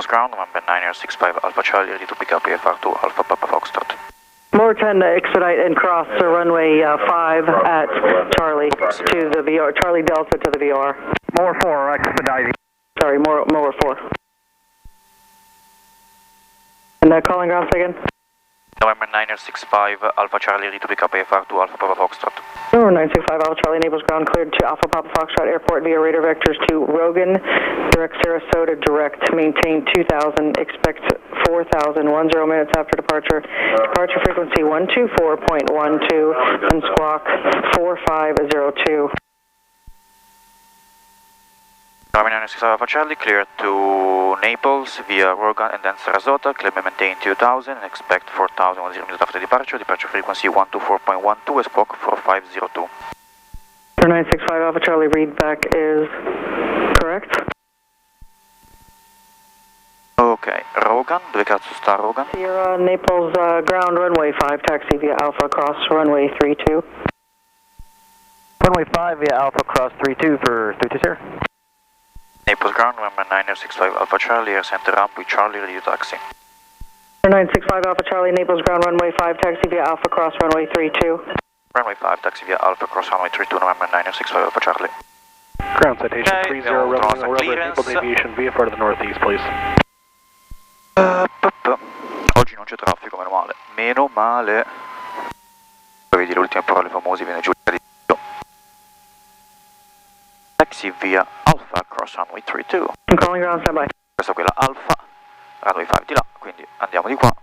Naples ground, November 965 Alpha Charlie, ready to pick up IFR to Alpha Papa Foxtrot. More 10 expedite and cross the runway 5 at Charlie to the VR, Charlie Delta to the VR. More 4 expediting. Sorry, more 4. And calling ground again? November 965 Alpha Charlie, ready to pick up IFR to Alpha Papa Foxtrot. November 965 Alpha Charlie, Naples ground cleared to Alpha Papa Foxtrot Airport via radar vectors to Rogan, direct Sarasota, direct, maintain 2000, expect 4000, 10 minutes after departure. Departure frequency 124.12 and squawk 4502. November 965 Alpha Charlie, cleared to Naples via Rogan and then Sarasota, clear and maintain 2000 and expect 4000 minutes after departure. Departure frequency 124.12, squawk 4502. 965 Alpha Charlie, readback is correct. Ok, Rogan, dove cazzo sta Rogan? Sierra Naples ground runway 5, taxi via Alpha cross runway 32. Runway 5 via Alpha cross 32 for 320. Naples ground, November 965 Alpha Charlie, air center ramp with Charlie, ready to taxi. 965 Alpha Charlie, Naples ground runway 5, taxi via Alpha cross runway 32. Runway 5, taxi via Alpha cross runway 32, November 965 Alpha Charlie. Ground citation 30, Romeo, Naples Aviation, VFR to the northeast, please. Oggi non c'è traffico, meno male. Meno male. Poi vedi le ultime parole famose, viene giù di tutto. Taxi via Alpha cross runway 32. I'm calling ground standby. Questa è quella Alpha, runway 5 di là, quindi andiamo di qua.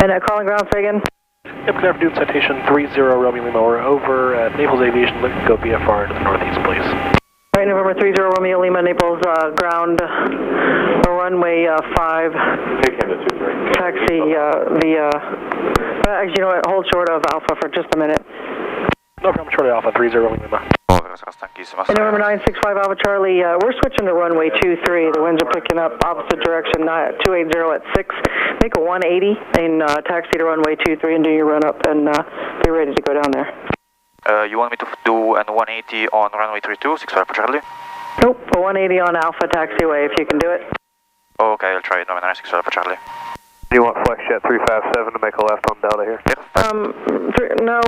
And calling ground, say again. Yep, clear for Dune citation 30 Romeo Lima. We're over at Naples Aviation. Let's go VFR to the northeast, please. All right, November 30 Romeo Lima, Naples ground runway 5. Taxi via. Actually, you know what? Hold short of Alpha for just a minute. No problem, Charlie Alpha 30 Romeo Lima. Povera, sarà stanchissima. And November 965 Alpha Charlie, we're switching to runway 23. The winds are picking up opposite direction, 280 at 6. Make a 180 and taxi to runway 23 and do your run up and be ready to go down there. You want me to do a 180 on runway 32, 65 for Charlie? Nope, a 180 on Alpha taxiway if you can do it. Okay, I'll try it, November 965 for Charlie. Do you want FlexJet 357 to make a left on Delta here? No.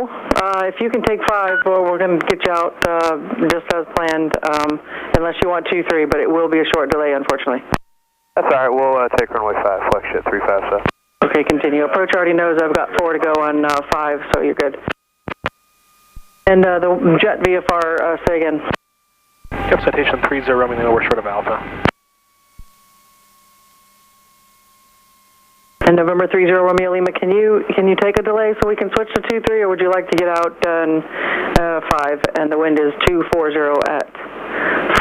If you can take 5, well, we're going to get you out just as planned, unless you want 2-3, but it will be a short delay, unfortunately. That's all right. We'll take runway 5, FlexJet 357. Okay, continue. Approach already knows I've got 4 to go on 5, so you're good. And the jet VFR, say again. Yep, citation 30 Romeo Lima. We're short of Alpha. And November 30 Romeo Lima, can you take a delay so we can switch to 2-3, or would you like to get out on 5 and the wind is 240 at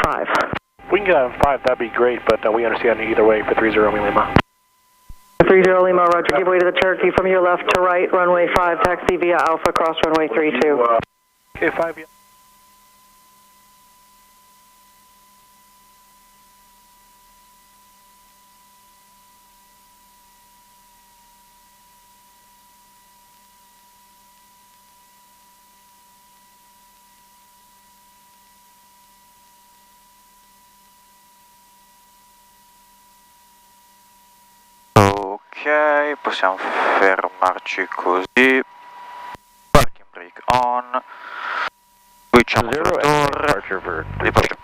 5? We can get out on 5, that'd be great, but we understand either way for 30 Romeo Lima. 30 Lima, roger, give way to the Cherokee from your left to right, runway 5, taxi via Alpha, cross runway 32. Okay, 5, yeah. Ok, possiamo fermarci così. Parking brake on. Switchiamo sulla torre. Departure.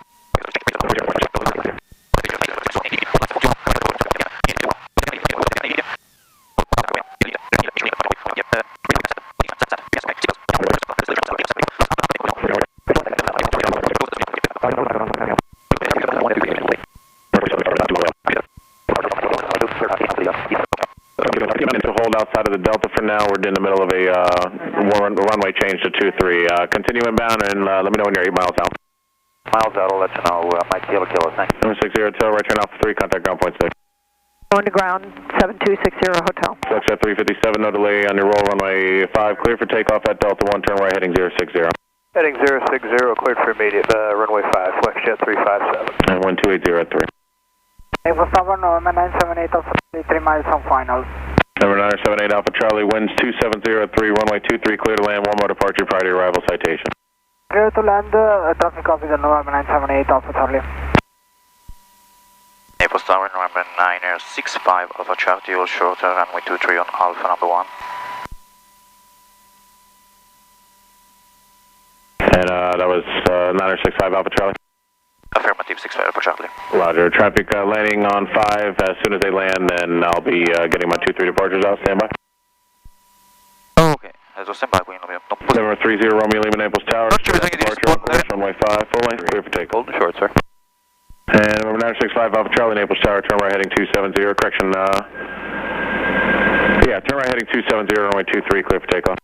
Outside of the Delta for now. We're in the middle of a runway change to 23. Continue inbound and let me know when you're 8 miles out. Miles out, I'll let you know. Mike Kilo, thanks. 760 Hotel, right turn off 3, contact ground point 6. Going to ground, 7260 Hotel. FlexJet 357, no delay on your roll, runway 5, clear for takeoff at Delta 1, turn right heading 060. Heading 060, cleared for immediate, runway 5, FlexJet 357. And 1280 at 3. April 7, November 978, Alpha 3 miles on final. Number 978 Alpha Charlie, winds 2703, runway 23, clear to land, one more departure prior to arrival, citation. Clear to land, traffic copy the November 978 Alpha Charlie. Naples Tower, November 965 Alpha Charlie, all shorter, runway 23 on Alpha number 1. And that was 965 Alpha Charlie. Affirmative, 65 Alpha Charlie. Roger, traffic landing on 5, as soon as they land, then I'll be getting my 2-3 departures out, stand by. Ok, adesso stand by, quindi non può... Number 30 Romeo Lima Naples Tower, Non c'è bisogno di departure on course, rispondere. runway 5, full length, clear for takeoff. Hold short, sir. And number 965 Alpha Charlie Naples Tower, turn right heading 270, correction, yeah, turn right heading 270, runway 23, clear for takeoff.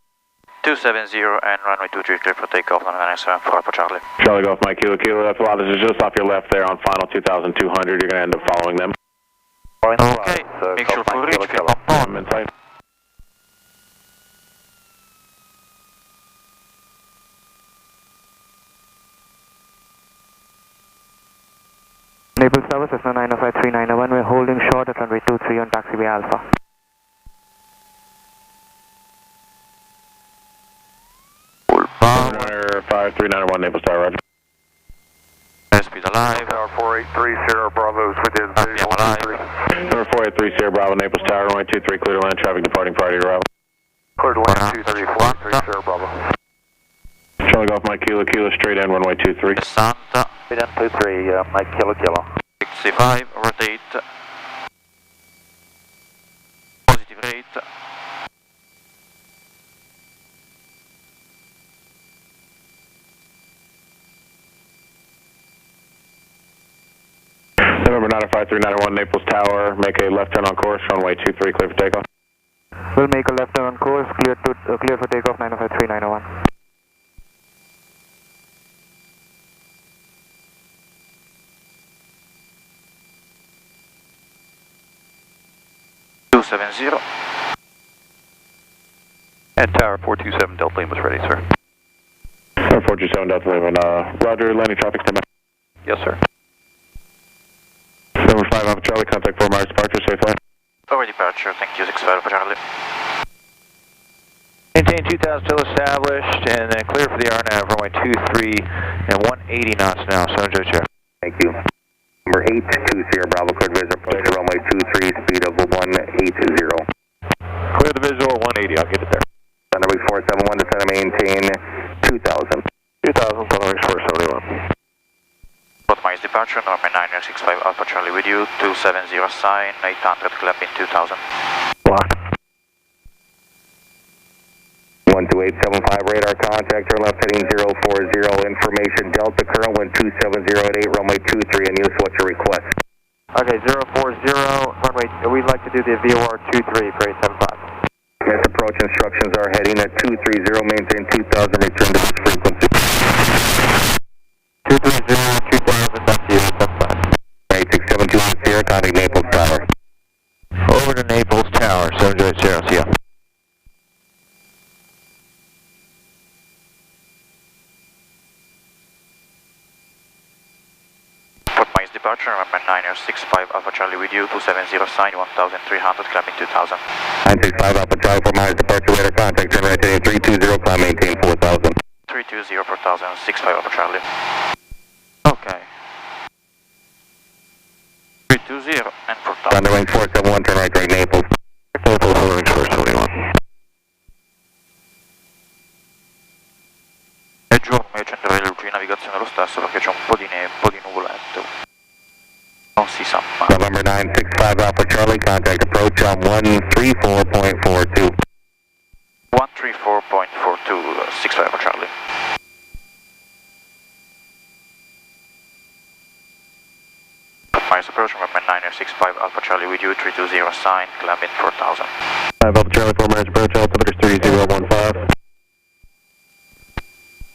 270 and runway 23 clear for takeoff, November 974 Alpha Charlie. Charlie Golf Mike Kilo Kilo, that's a lot, this is just off your left there on final 2200, you're going to end up following them. Okay, make sure for reach, feel pump on. Inside. Naples Tower, Cessna 905 391, we're holding short at runway 23 on taxiway Alpha. Full power. 5391 Naples Tower, roger. Speed alive. Tower 4830 Bravo is within RPM alive. Number 4830 Bravo Naples Tower, runway 23, clear to land, traffic departing prior to arrival. Clear to land 23430 Bravo. Charlie Golf Mike Kilo Kilo, straight in, runway 23. 60. Speed in 23, Mike Kilo Kilo. 65, rotate. Positive rate. November 95391 Naples Tower, make a left turn on course, runway 23, clear for takeoff. We'll make a left turn on course, clear for takeoff 905 391. And Tower 427 Delta Lima is ready, sir. Tower 427 Delta Lima, roger, landing traffic, stand by. Yes, sir. Number 5 Alpha Charlie, contact 4 miles departure, safe flight. Over departure, thank you, 65 Alpha Charlie. Maintain 2000 still established, and then clear for the RNAV, runway 23 and 180 knots now, San Jose. Thank you. Number 820 Bravo, clear to visit, approach runway 23, speed of 180. Clear the visual, 180, I'll get it there. Runway 471, descend and maintain 2000. 2000, runway 471. Optimized departure, November 965 Alpha Charlie with you, 270 sign, 800 clap in 2000. Blocked. 12875 radar contact, turn left heading 040, information Delta, current wind 2708, runway 23 in use, what's your request? Okay, 040, runway, we'd like to do the VOR 23 for 875. Yes, approach instructions are heading at 230, maintain 2000, return to this frequency. 230, 2000, back to you, 875. 8672 Sierra, contact Naples Tower. Over to Naples Tower, San Jose, see ya. Optimized departure, November 965 Alpha Charlie with you, 270 sign, 1300 clap in 2000. 965 Alpha Charlie, 4 miles departure, radar contact, turn right heading 320, climb maintain 4000. 320 4000, 65 Alpha Charlie. Okay. 320 and 4000. Thunder range 471, turn right direct Naples. Naples, range 471. È giorno, io accenderei le luci di navigazione lo stesso perché c'è un po' di nuvoletto. Non si sa mai. November 965 Alpha Charlie, contact approach on 134.42. 134.42, 65 Alpha Charlie. Optimized approach, November 965 Alpha Charlie with you, 320 sign, climb in 4000. 5 Alpha Charlie, 4 miles approach, altimeter 3015.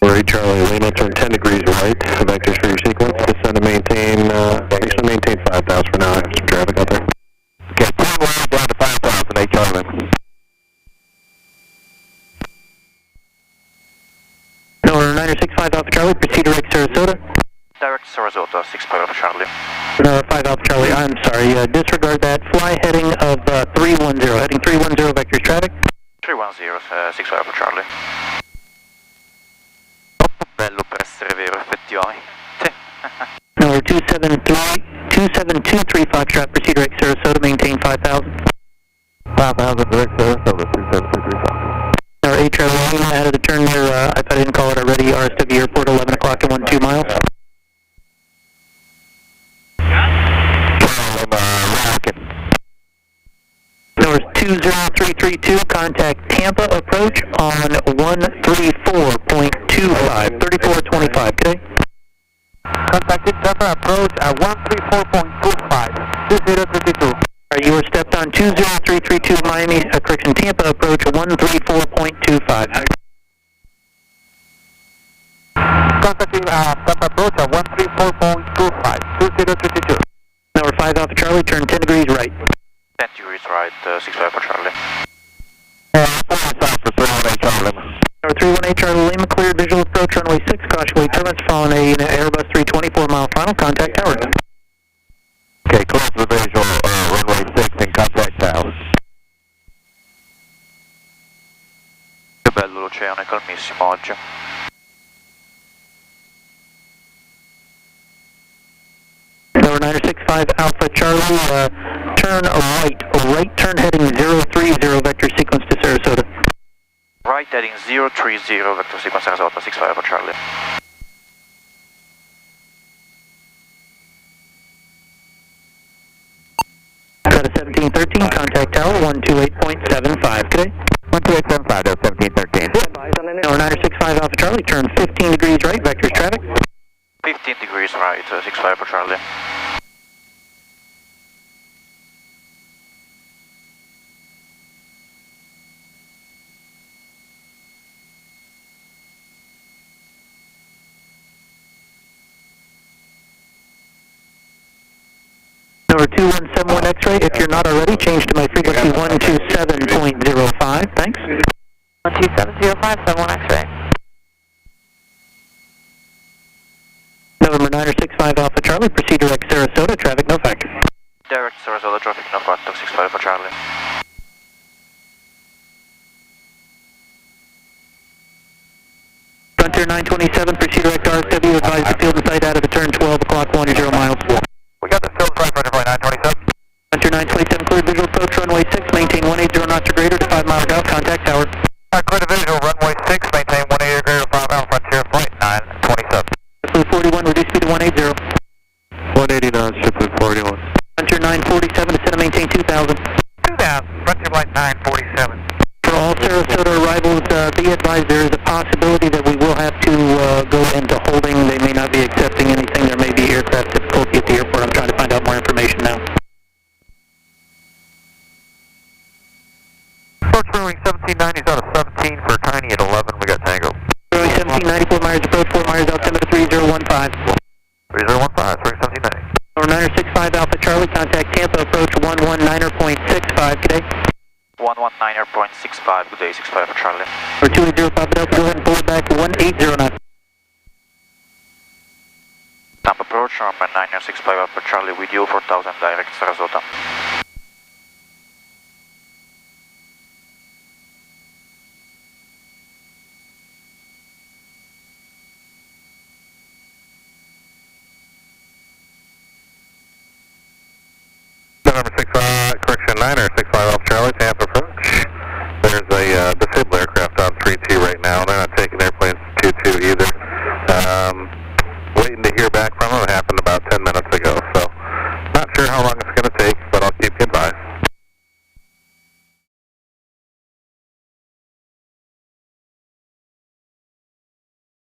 We're Charlie Lima, turn 10 degrees right, vectors for your sequence, descend and maintain, actually maintain 5,000 for now, I have some traffic out there. Okay, clear well down to 5,000, 8 Charlie. Number 965 Alpha Charlie, proceed direct Sarasota. Direct Sarasota. Sarasota, 65 Alpha Charlie. 5 Alpha Charlie, I'm sorry, disregard that. Fly heading of 310, heading 310 vectors traffic. 310, 65 Alpha Charlie. Bello per essere vero, effettivamente. Number 27235 Foxtrot, proceed direct Sarasota, maintain 5,000. 5,000 direct Sarasota, 27235. Number 8 Charlie, out of the turn near, I thought I didn't call it already, RSW Airport, 11 o'clock and 12 miles. Number 20332, contact Tampa approach on 134.25, 3425, okay? Contacted Tampa approach at 134.25, 2032. You were stepped on 20332 Miami, correction, Tampa approach 134.25. Contacting Tampa approach at 134.25, 2032. Number 5 Alpha Charlie, turn 10 degrees right. 10 degrees right, 65 Alpha Charlie. Number 318 Charlie Lima, cleared visual approach runway 6, caution wait turbulence following a Airbus 324 mile final, contact tower. Okay, close the visual, runway 6 and contact tower. Che bello l'oceano, è calmissimo oggi. Number 965 Alpha Charlie, turn right turn heading 030 vector sequence to Sarasota. Right heading 030, vector sequence Sarasota, 65 Alpha Charlie. Got a 1713, contact tower 128.75, today. 12875, that's 1713. Number 965 Alpha Charlie, turn 15 degrees right, vectors traffic. 15 degrees right, 65 Alpha Charlie. Number 2171 X-ray, if you're not already, change to my frequency 127.05, thanks. 12705, 71 X-ray. November 965 Alpha Charlie, proceed direct Sarasota, traffic no factor. Direct Sarasota, traffic no factor, 65 Alpha Charlie. Frontier 927, proceed direct RSW, advise the field and site out of the turn 12 o'clock, 10 miles. We got the field right, Frontier 927. Frontier 927, cleared visual approach runway 6, maintain 180 knots or greater to 5 miles out, contact tower. Clear the visual, runway 6, maintain 180 or greater to 5 miles, Frontier flight 927. Fleet 41, reduce speed to 180. 180 knots, Fleet 41. Frontier 947, descend and maintain 2,000. 2000, Frontier flight 947. For all Sarasota arrivals, be advised there is a possibility that we will have to go into holding. They may not be accepting anything. There may be aircraft difficulty at the airport. I'm trying to find out more information now. Approach runway 1790 is out of 17 for Tiny at 11. We got Tango. Runway 1794 Myers approach, 4 Myers altimeter 3015. 3015, sorry, 1790. Number 965 Alpha Charlie, contact Tampa approach 119.65 today. 119.65, good day, 65 Alpha Charlie. Or 280 Papa Delta, go ahead and pull it back to 180 knots. Tampa approach, number 965 Alpha Charlie with you, 4000 direct Sarasota. Number correction 965 Alpha Charlie, Tampa approach. There's a disabled aircraft on 3-2 right now. They're not taking airplanes 2-2 either. Waiting to hear back from them. It happened